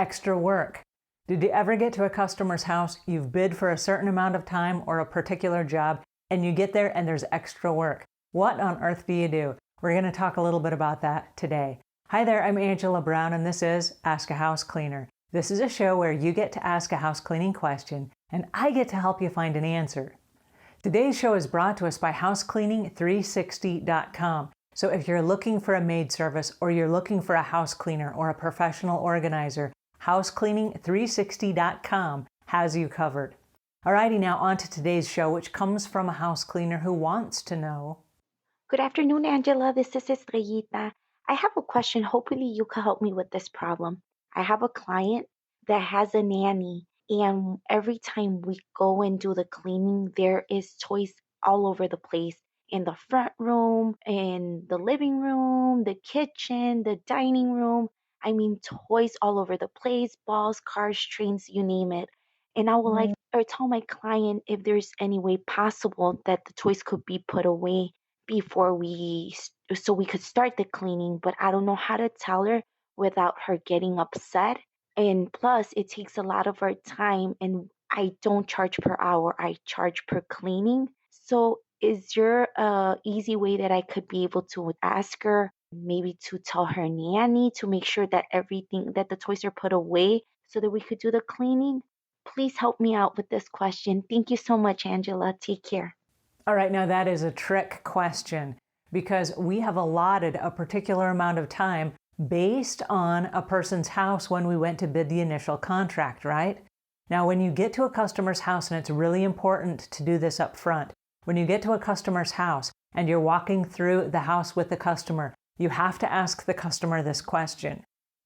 extra work. Did you ever get to a customer's house, you've bid for a certain amount of time or a particular job, and you get there and there's extra work? What on earth do you do? We're going to talk a little bit about that today. Hi there, I'm Angela Brown, and this is Ask a House Cleaner. This is a show where you get to ask a house cleaning question, and I get to help you find an answer. Today's show is brought to us by housecleaning360.com. So if you're looking for a maid service, or you're looking for a house cleaner or a professional organizer, housecleaning360.com has you covered. Alrighty, now on to today's show, which comes from a house cleaner who wants to know. Good afternoon, Angela. This is Estrellita. I have a question. Hopefully you can help me with this problem. I have a client that has a nanny, and every time we go and do the cleaning, there is toys all over the place. In the front room, in the living room, the kitchen, the dining room. I mean, toys all over the place, balls, cars, trains, you name it. And I would like or tell my client if there's any way possible that the toys could be put away before so we could start the cleaning, but I don't know how to tell her without her getting upset. And plus, it takes a lot of her time, and I don't charge per hour, I charge per cleaning. So is there a easy way that I could be able to ask her, maybe to tell her nanny to make sure that that the toys are put away so that we could do the cleaning? Please help me out with this question. Thank you so much, Angela. Take care. All right, now that is a trick question because we have allotted a particular amount of time based on a person's house when we went to bid the initial contract, right? Now, when you get to a customer's house, and it's really important to do this up front, when you get to a customer's house and you're walking through the house with the customer, you have to ask the customer this question.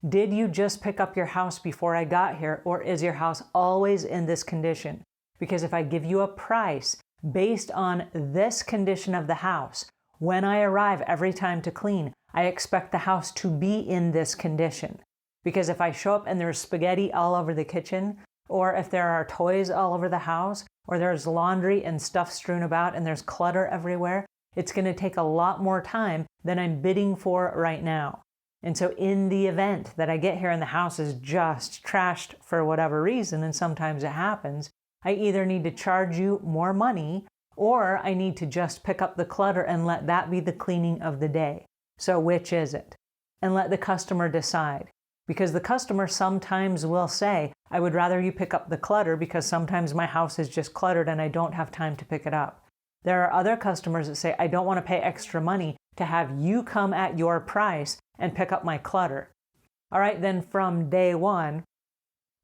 Did you just pick up your house before I got here, or is your house always in this condition? Because if I give you a price based on this condition of the house, when I arrive every time to clean, I expect the house to be in this condition. Because if I show up and there's spaghetti all over the kitchen, or if there are toys all over the house, or there's laundry and stuff strewn about and there's clutter everywhere, it's going to take a lot more time than I'm bidding for right now. And so in the event that I get here and the house is just trashed for whatever reason, and sometimes it happens, I either need to charge you more money, or I need to just pick up the clutter and let that be the cleaning of the day. So which is it? And let the customer decide. Because the customer sometimes will say, I would rather you pick up the clutter because sometimes my house is just cluttered and I don't have time to pick it up. There are other customers that say, I don't want to pay extra money to have you come at your price and pick up my clutter. All right, then from day one,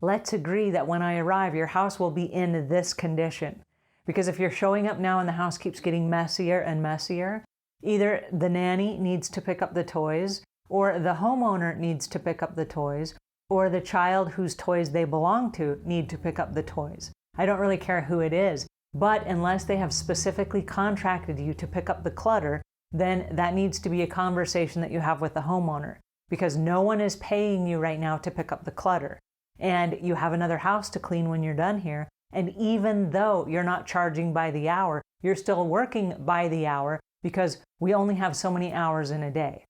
let's agree that when I arrive, your house will be in this condition. Because if you're showing up now and the house keeps getting messier and messier, either the nanny needs to pick up the toys, or the homeowner needs to pick up the toys, or the child whose toys they belong to need to pick up the toys. I don't really care who it is, but unless they have specifically contracted you to pick up the clutter, then that needs to be a conversation that you have with the homeowner, because no one is paying you right now to pick up the clutter. And you have another house to clean when you're done here, and even though you're not charging by the hour, you're still working by the hour because we only have so many hours in a day.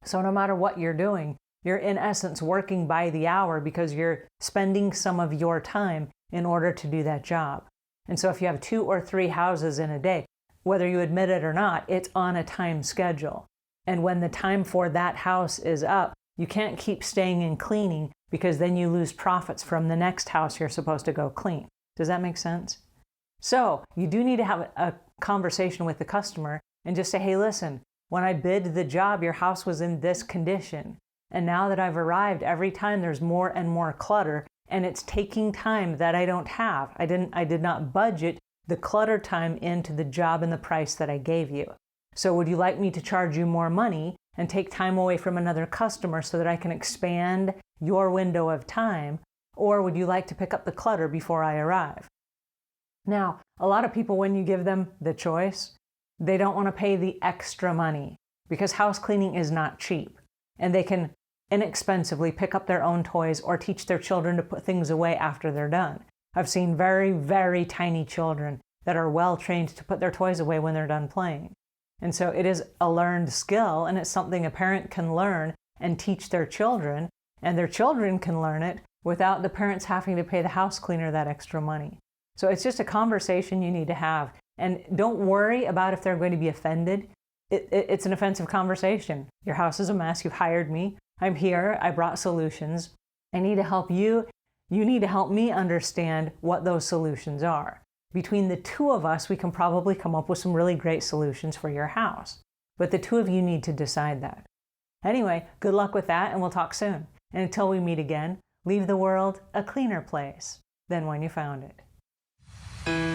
So no matter what you're doing, you're in essence working by the hour because you're spending some of your time in order to do that job. And so if you have 2 or 3 houses in a day, whether you admit it or not, it's on a time schedule. And when the time for that house is up, you can't keep staying in cleaning because then you lose profits from the next house you're supposed to go clean. Does that make sense? So you do need to have a conversation with the customer and just say, hey, listen, when I bid the job, your house was in this condition. And now that I've arrived, every time there's more and more clutter, and it's taking time that I don't have. I did not budget the clutter time into the job and the price that I gave you. So would you like me to charge you more money and take time away from another customer so that I can expand your window of time? Or would you like to pick up the clutter before I arrive? Now, a lot of people, when you give them the choice, they don't want to pay the extra money because house cleaning is not cheap, and they can inexpensively pick up their own toys or teach their children to put things away after they're done. I've seen very, very tiny children that are well trained to put their toys away when they're done playing. And so it is a learned skill, and it's something a parent can learn and teach their children. and their children can learn it without the parents having to pay the house cleaner that extra money. So it's just a conversation you need to have. And don't worry about if they're going to be offended. It's an offensive conversation. Your house is a mess. You've hired me. I'm here. I brought solutions. I need to help you. You need to help me understand what those solutions are. Between the two of us, we can probably come up with some really great solutions for your house. But the two of you need to decide that. Anyway, good luck with that, and we'll talk soon. And until we meet again, leave the world a cleaner place than when you found it.